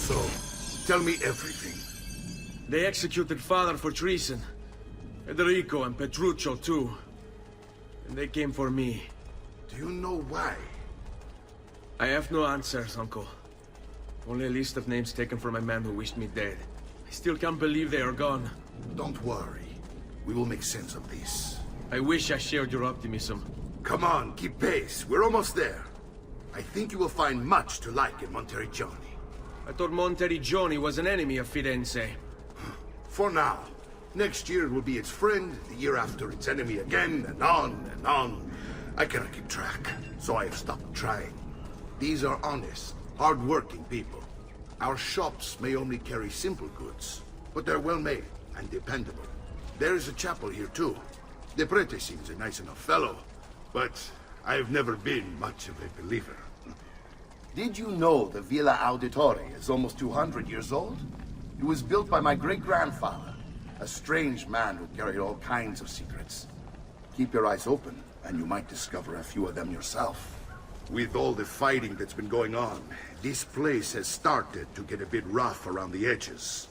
So, tell me everything. They executed father for treason. Federico and Petruccio too. And they came for me. Do you know why? I have no answers, Uncle. Only a list of names taken from a man who wished me dead. I still can't believe they are gone. Don't worry. We will make sense of this. I wish I shared your optimism. Come on, keep pace. We're almost there. I think you will find much to like in Monteriggioni. I thought Monteriggioni was an enemy of Firenze. For now. Next year it will be its friend, the year after its enemy again, and on and on. I cannot keep track, so I have stopped trying. These are honest, hard-working people. Our shops may only carry simple goods, but they're well-made and dependable. There is a chapel here too. The prete seems a nice enough fellow, but I have never been much of a believer. Did you know the Villa Auditore is almost 200 years old? It was built by my great-grandfather, a strange man who carried all kinds of secrets. Keep your eyes open, and you might discover a few of them yourself. With all the fighting that's been going on, this place has started to get a bit rough around the edges.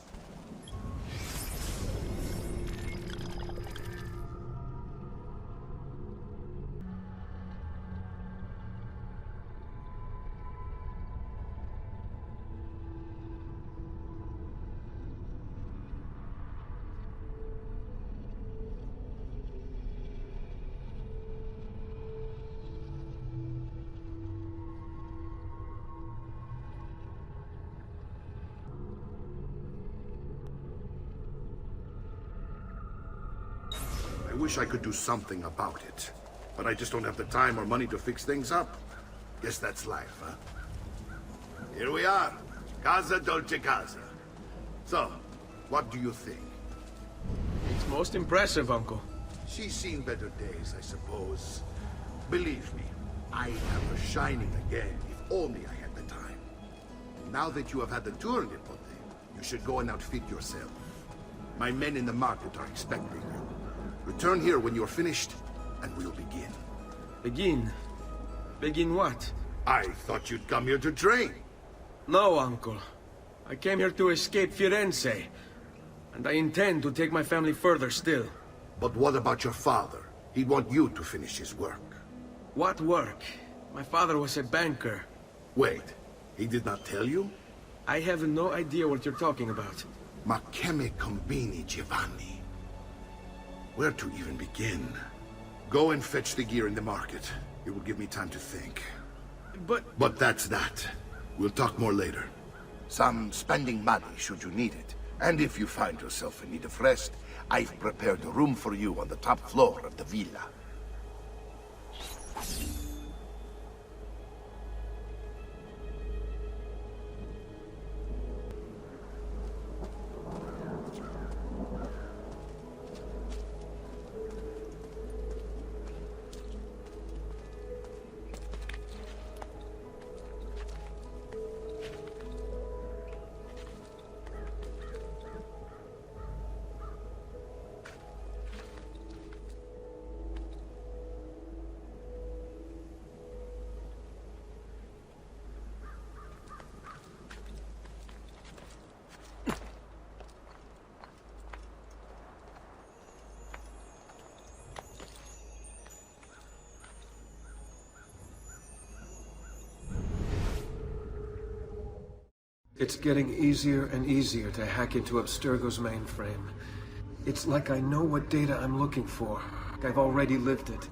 I wish I could do something about it. But I just don't have the time or money to fix things up. Guess that's life, huh? Here we are. Casa Dolce Casa. So, what do you think? It's most impressive, Uncle. She's seen better days, I suppose. Believe me, I have her shining again, if only I had the time. Now that you have had the tour, Nipote, you should go and outfit yourself. My men in the market are expecting you. Return here when you're finished, and we'll begin. Begin? Begin what? I thought you'd come here to train. No, Uncle. I came here to escape Firenze. And I intend to take my family further still. But what about your father? He'd want you to finish his work. What work? My father was a banker. Wait, he did not tell you? I have no idea what you're talking about. Ma che me combini, Giovanni? Where to even begin? Go and fetch the gear in the market. It will give me time to think. But that's that. We'll talk more later. Some spending money should you need it. And if you find yourself in need of rest, I've prepared a room for you on the top floor of the villa. It's getting easier and easier to hack into Abstergo's mainframe. It's like I know what data I'm looking for. I've already lived it.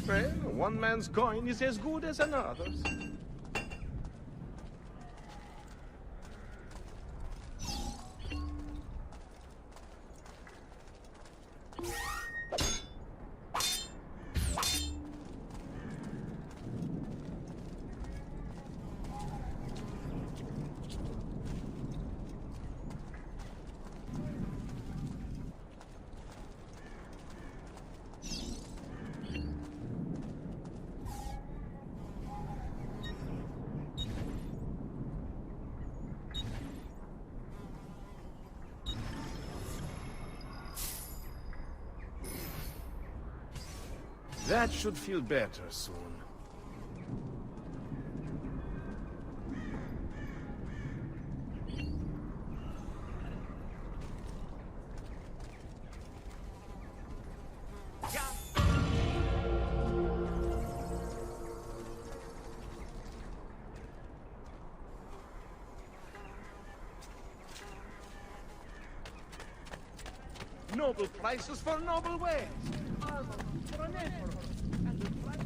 Well, one man's coin is as good as another's. That should feel better soon. Noble prices for noble wares. For an emperor. And the price...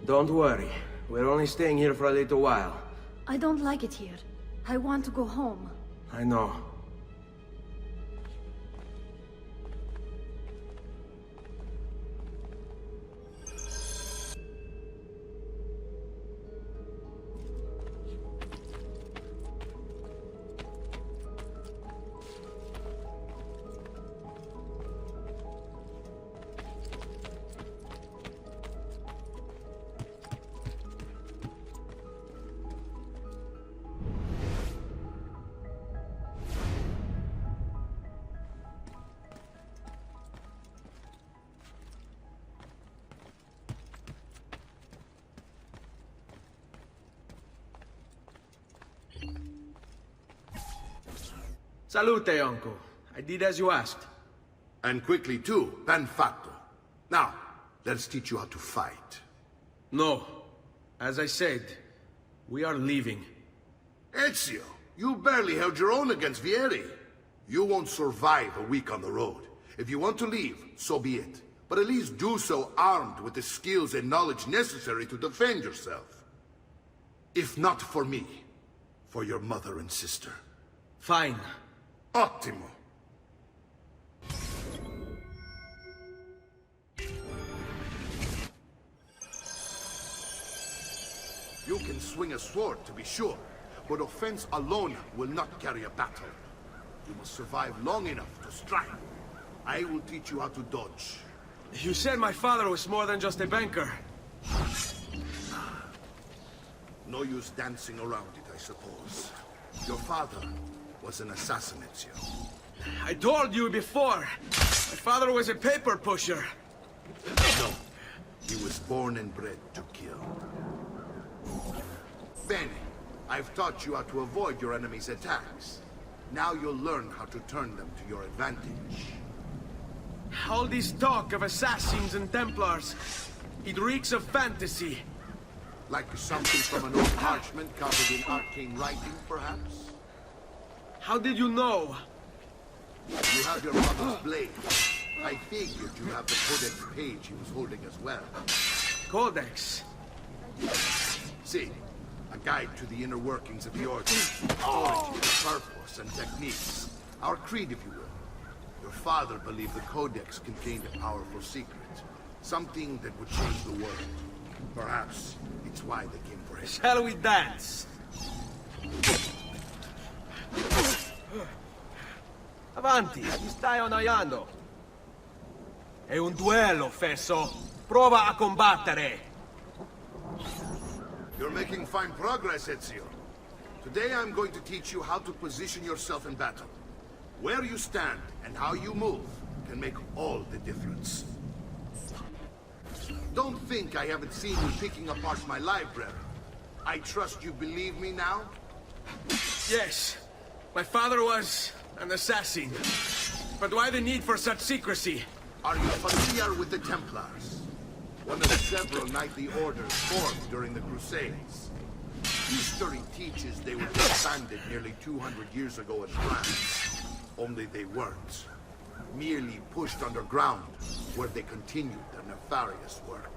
Don't worry. We're only staying here for a little while. I don't like it here. I want to go home. I know. Salute, uncle. I did as you asked. And quickly too, ben fatto. Now, let's teach you how to fight. No. As I said, we are leaving. Ezio, you barely held your own against Vieri. You won't survive a week on the road. If you want to leave, so be it. But at least do so armed with the skills and knowledge necessary to defend yourself. If not for me, for your mother and sister. Fine. Ottimo. You can swing a sword, to be sure, but offense alone will not carry a battle. You must survive long enough to strike. I will teach you how to dodge. You said my father was more than just a banker. No use dancing around it, I suppose. Your father was an assassin, Ezio. I told you before. My father was a paper pusher. No, he was born and bred to kill. Bene, I've taught you how to avoid your enemy's attacks. Now you'll learn how to turn them to your advantage. All this talk of assassins and Templars, it reeks of fantasy. Like something from an old parchment covered in arcane writing, perhaps? How did you know? You have your father's blade. I figured you have the codex page he was holding as well. Codex? See, a guide to the inner workings of the Order. Origin, purpose, and techniques. Our creed, if you will. Your father believed the Codex contained a powerful secret. Something that would change the world. Perhaps it's why they came for him. Shall we dance? Avanti, ti stai annoiando. È un duello, Fesso. Prova a combattere. You're making fine progress, Ezio. Today I'm going to teach you how to position yourself in battle. Where you stand and how you move can make all the difference. Don't think I haven't seen you picking apart my library. I trust you believe me now? Yes, my father was an assassin. But why the need for such secrecy? Are you familiar with the Templars? One of several knightly orders formed during the Crusades. History teaches they were disbanded nearly 200 years ago in France. Only they weren't. Merely pushed underground, where they continued their nefarious work.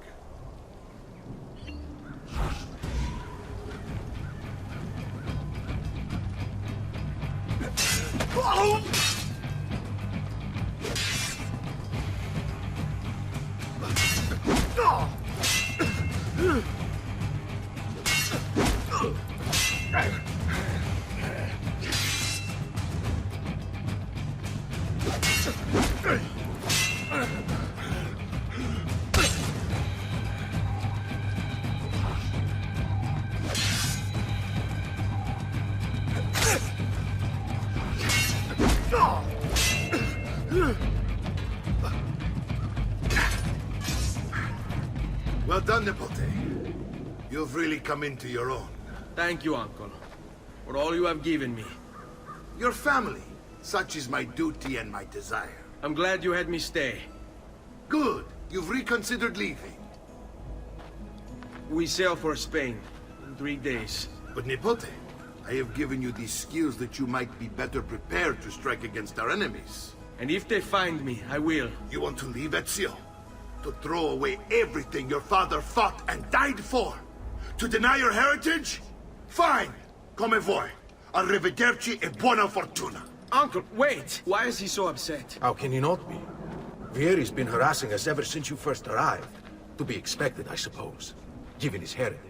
Well done, Nipote. You've really come into your own. Thank you, Uncle, for all you have given me. Your family. Such is my duty and my desire. I'm glad you had me stay. Good. You've reconsidered leaving. We sail for Spain in 3 days. But Nipote, I have given you these skills that you might be better prepared to strike against our enemies. And if they find me, I will. You want to leave, Ezio? To throw away everything your father fought and died for? To deny your heritage? Fine. Come vuoi. Arrivederci e buona fortuna. Uncle, wait! Why is he so upset? How can he not be? Vieri's been harassing us ever since you first arrived. To be expected, I suppose, given his heritage.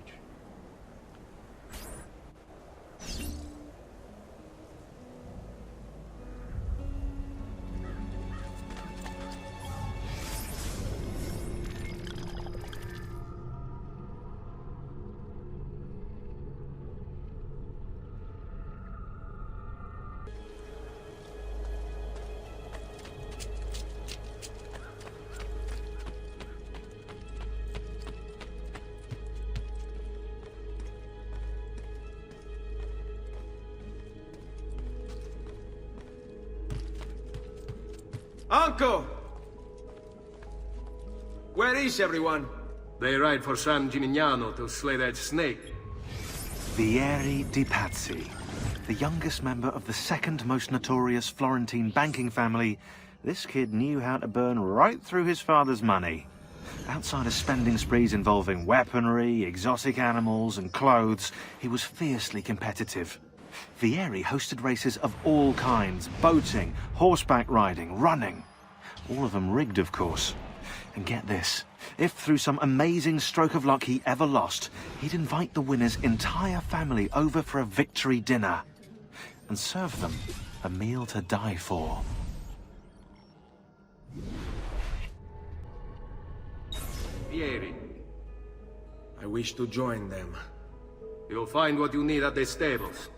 Uncle! Where is everyone? They ride for San Gimignano to slay that snake. Vieri di Pazzi, the youngest member of the second most notorious Florentine banking family, this kid knew how to burn right through his father's money. Outside of spending sprees involving weaponry, exotic animals, and clothes, he was fiercely competitive. Vieri hosted races of all kinds, boating, horseback riding, running. All of them rigged, of course. And get this, if through some amazing stroke of luck he ever lost, he'd invite the winner's entire family over for a victory dinner and serve them a meal to die for. Vieri, I wish to join them. you'll find what you need at the stables.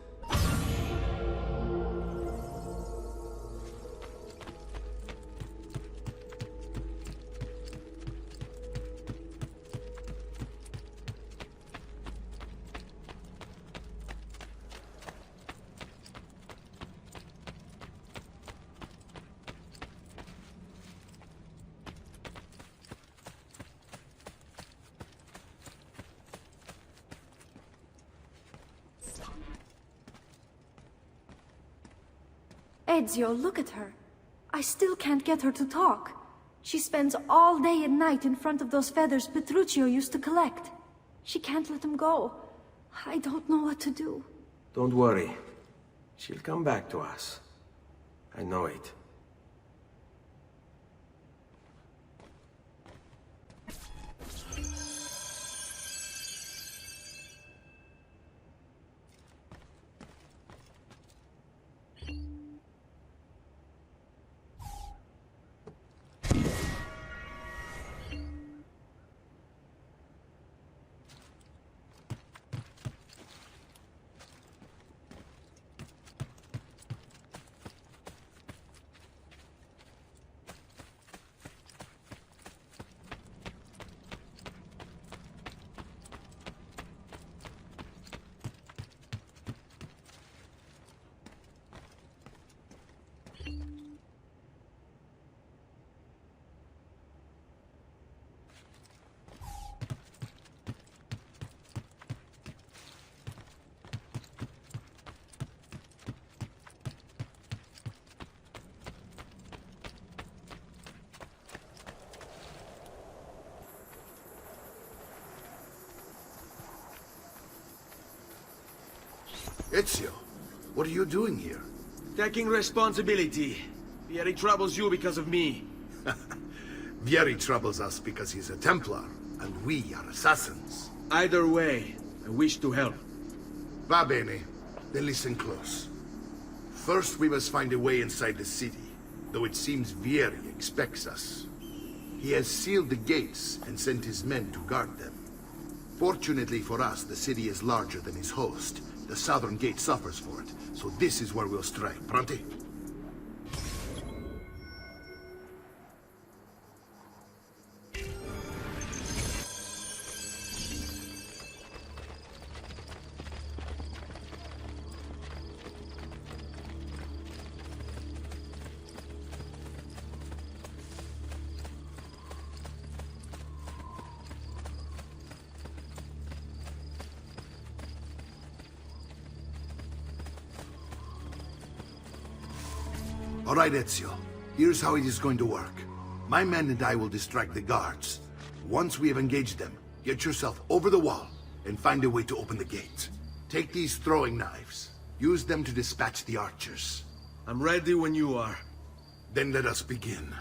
Ezio, look at her. I still can't get her to talk. She spends all day and night in front of those feathers Petruchio used to collect. She can't let them go. I don't know what to do. Don't worry. She'll come back to us. I know it. Ezio, what are you doing here? Taking responsibility. Vieri troubles you because of me. Vieri troubles us because he's a Templar, and we are assassins. Either way, I wish to help. Va bene. Then listen close. First, we must find a way inside the city, though it seems Vieri expects us. He has sealed the gates and sent his men to guard them. Fortunately for us, the city is larger than his host. The southern gate suffers for it, so this is where we'll strike. Pronti? All right, Ezio. Here's how it is going to work. My men and I will distract the guards. Once we have engaged them, get yourself over the wall and find a way to open the gate. Take these throwing knives. Use them to dispatch the archers. I'm ready when you are. Then let us begin.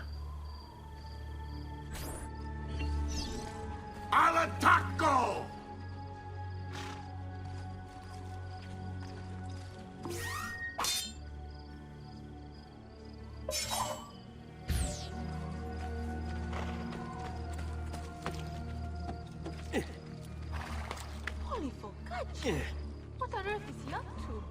Al attacco! Holy focaccia! What on earth is he up to?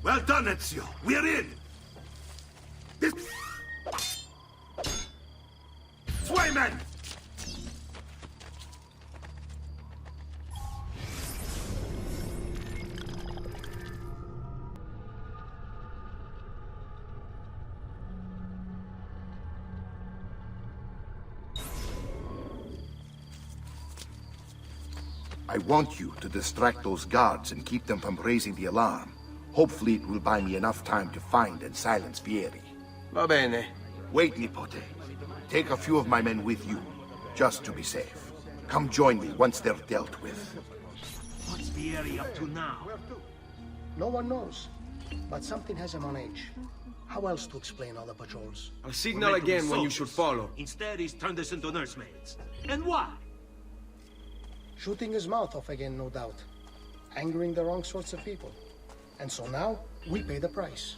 Well done, Ezio. We're in. This Swayman! I want you to distract those guards and keep them from raising the alarm. Hopefully it will buy me enough time to find and silence Vieri. Va bene. Wait, Nipote. Take a few of my men with you, just to be safe. Come join me once they're dealt with. What's Vieri up to now? No one knows, but something has him on edge. How else to explain all the patrols? I'll signal again when you should follow. Instead, he's turned us into nursemaids. And why? Shooting his mouth off again, no doubt. Angering the wrong sorts of people. And so now, we pay the price.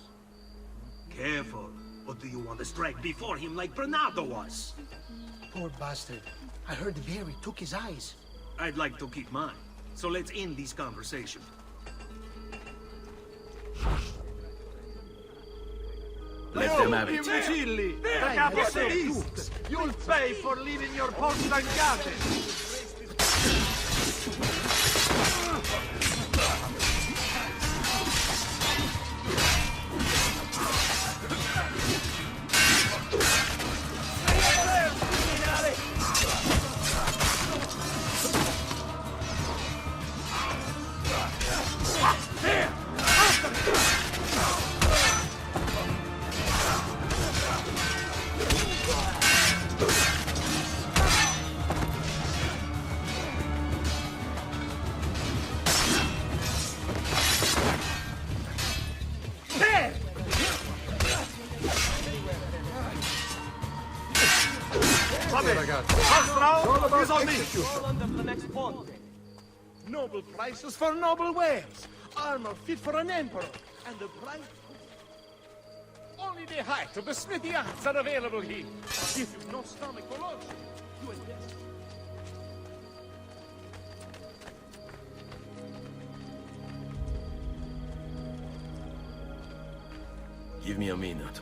Careful. Or do you want to strike before him like Bernardo was? Poor bastard. I heard Vieri took his eyes. I'd like to keep mine. So let's end this conversation. Let them have it. Imbecilli! You'll pay for leaving your post unguarded! Noble prices for noble wares. Armor fit for an emperor. And the price... Only the height of the smithy arts are available here. If you've no stomach for lunch, you invest. Give me a minute.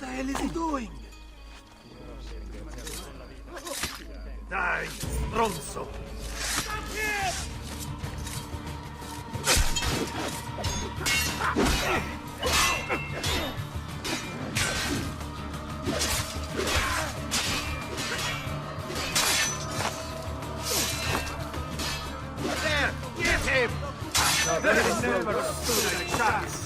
the hell is he doing? Die, stronzo! Stop him! There! Get him! There is never stood a chance!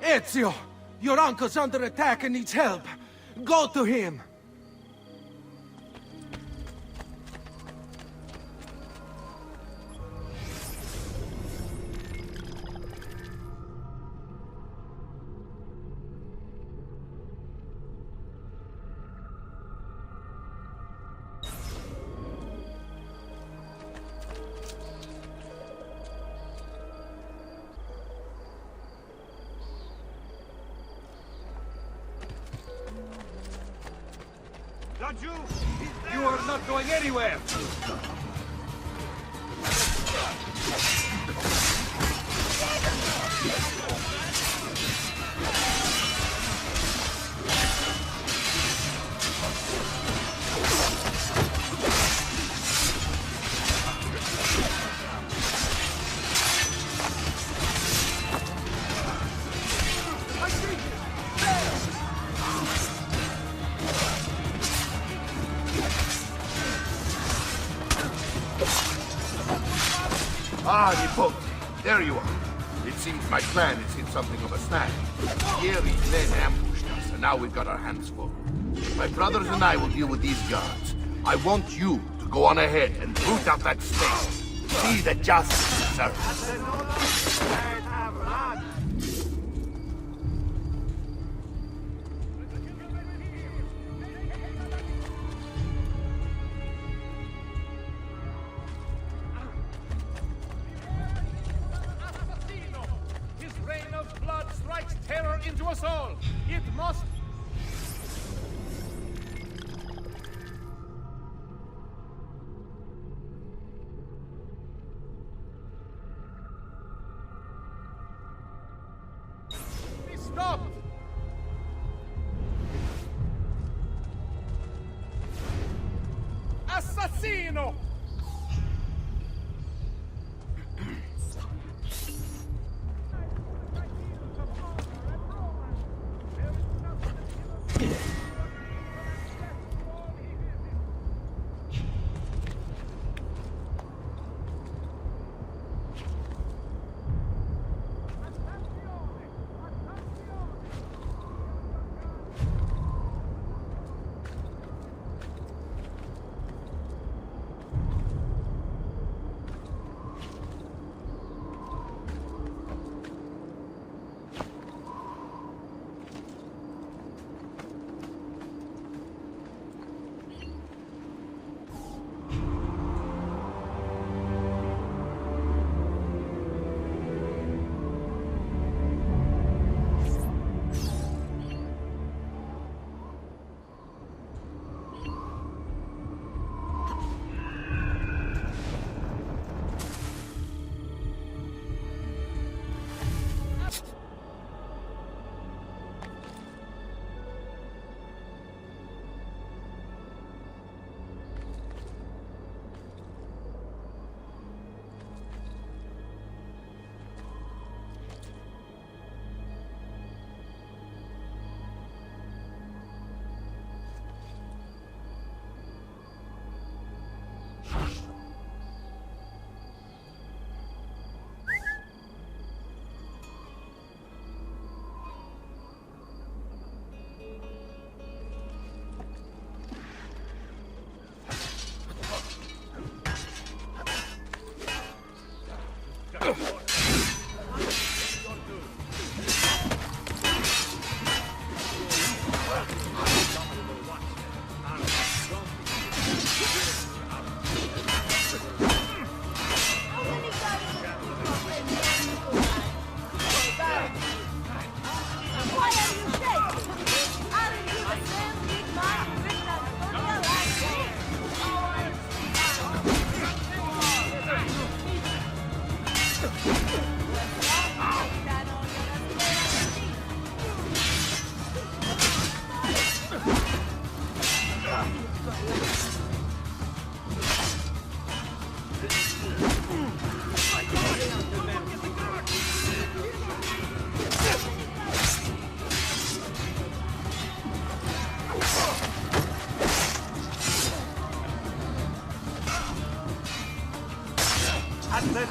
Ezio! Your uncle's under attack and needs help. Go to him! You are not going anywhere! Ah, Viewpoint. There you are. It seems my plan has hit something of a snag. Vieri's men ambushed us, and now we've got our hands full. My brothers and I will deal with these guards. I want you to go on ahead and root out that snake. See that justice is served. His reign of blood strikes terror into us all. It must... be stopped! Assassino!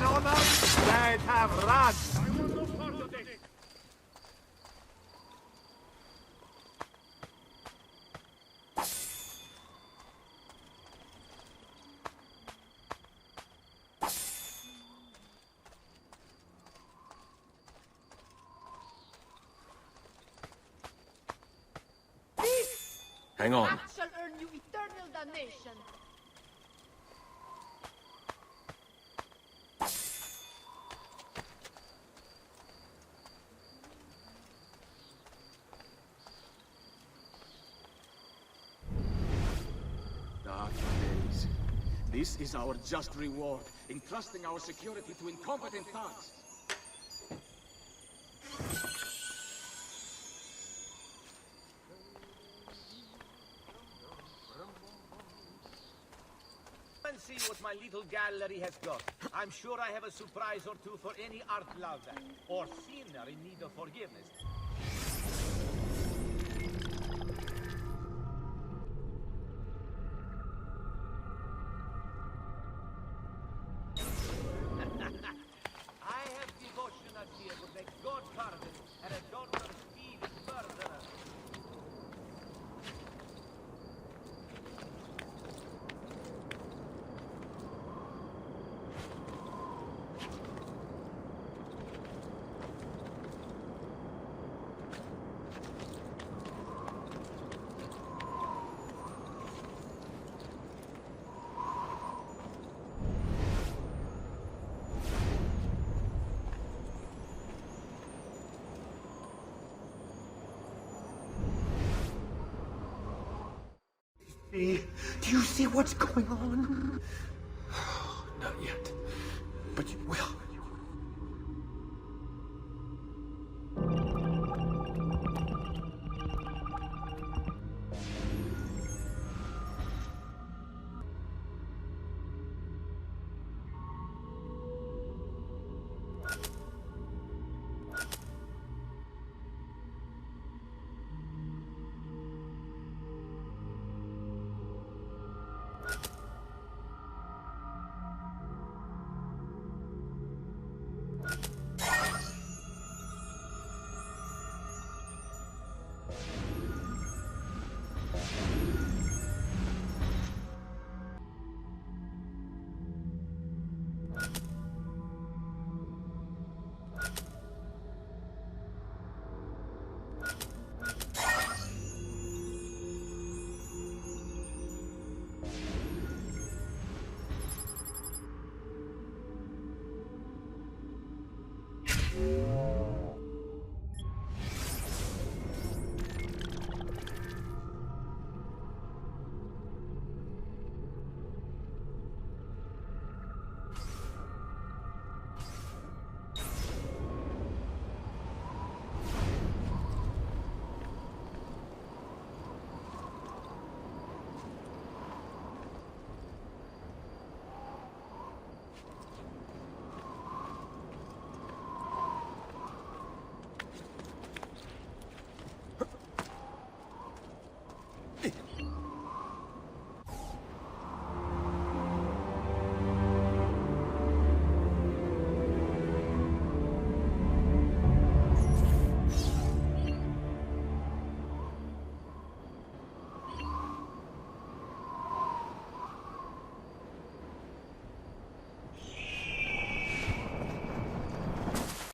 his honor, let have run. I want no part of this. Hang on. That shall earn you eternal damnation. Dark days. This is our just reward, entrusting our security to incompetent thugs. And see what my little gallery has got. I'm sure I have a surprise or two for any art lover or sinner in need of forgiveness. I have devotional here to make God pardon and a daughter thieving murderer. Do you see what's going on? Not yet, but you will.